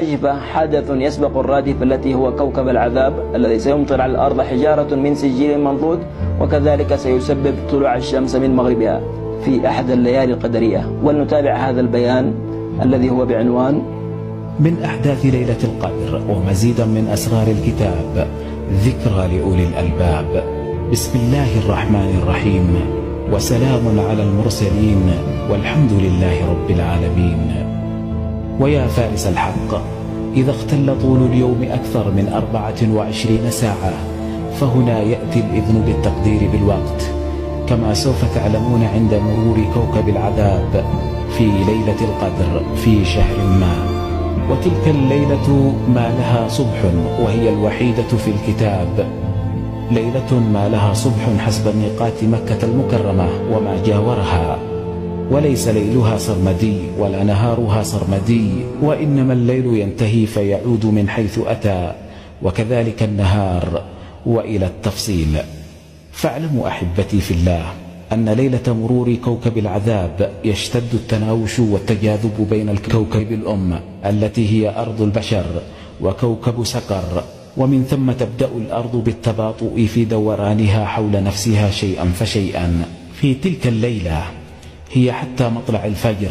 الراجفة حدث يسبق الرادفة التي هو كوكب العذاب الذي سيمطر على الأرض حجارة من سجيل منضود، وكذلك سيسبب طلوع الشمس من مغربها في أحد الليالي القدرية. ولنتابع هذا البيان الذي هو بعنوان: من أحداث ليلة القدر ومزيدا من أسرار الكتاب، ذكرى لأولي الألباب. بسم الله الرحمن الرحيم، وسلام على المرسلين، والحمد لله رب العالمين. ويا فارس الحق، إذا اختل طول اليوم أكثر من 24 ساعة فهنا يأتي الإذن بالتقدير بالوقت، كما سوف تعلمون عند مرور كوكب العذاب في ليلة القدر في شهر ما. وتلك الليلة ما لها صبح، وهي الوحيدة في الكتاب، ليلة ما لها صبح حسب ميقات مكة المكرمة وما جاورها، وليس ليلها سرمدي ولا نهارها سرمدي، وإنما الليل ينتهي فيعود من حيث أتى، وكذلك النهار. وإلى التفصيل، فاعلموا أحبتي في الله أن ليلة مرور كوكب العذاب يشتد التناوش والتجاذب بين الكوكب الأم التي هي أرض البشر وكوكب سقر، ومن ثم تبدأ الأرض بالتباطؤ في دورانها حول نفسها شيئا فشيئا. في تلك الليلة هي حتى مطلع الفجر،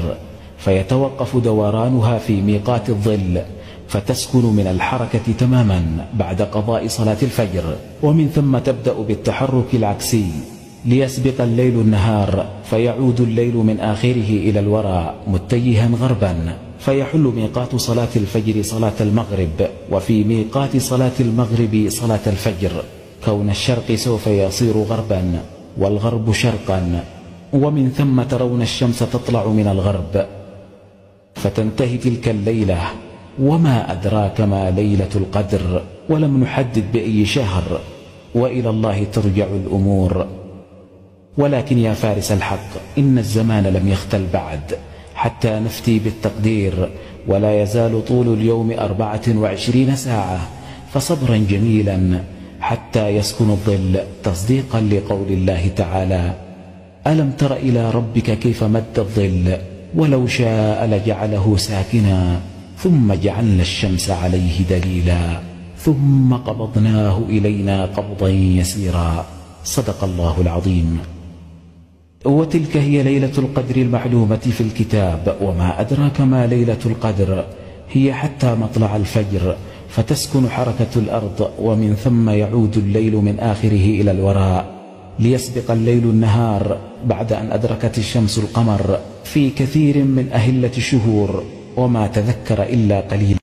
فيتوقف دورانها في ميقات الظل، فتسكن من الحركة تماما بعد قضاء صلاة الفجر، ومن ثم تبدأ بالتحرك العكسي ليسبق الليل النهار، فيعود الليل من آخره إلى الوراء متجها غربا، فيحل ميقات صلاة الفجر صلاة المغرب، وفي ميقات صلاة المغرب صلاة الفجر، كون الشرق سوف يصير غربا والغرب شرقا، ومن ثم ترون الشمس تطلع من الغرب، فتنتهي تلك الليلة. وما أدراك ما ليلة القدر، ولم نحدد بأي شهر، وإلى الله ترجع الأمور. ولكن يا فارس الحق، إن الزمان لم يختل بعد حتى نفتي بالتقدير، ولا يزال طول اليوم 24 ساعة، فصبرا جميلا حتى يسكن الظل، تصديقا لقول الله تعالى: ألم تر إلى ربك كيف مد الظل، ولو شاء لجعله ساكنا، ثم جعلنا الشمس عليه دليلا، ثم قبضناه إلينا قبضا يسيرا. صدق الله العظيم. وتلك هي ليلة القدر المعلومة في الكتاب. وما أدراك ما ليلة القدر، هي حتى مطلع الفجر، فتسكن حركة الأرض، ومن ثم يعود الليل من آخره إلى الوراء ليسبق الليل النهار، بعد أن أدركت الشمس القمر في كثير من أهلة الشهور، وما تذكر إلا قليل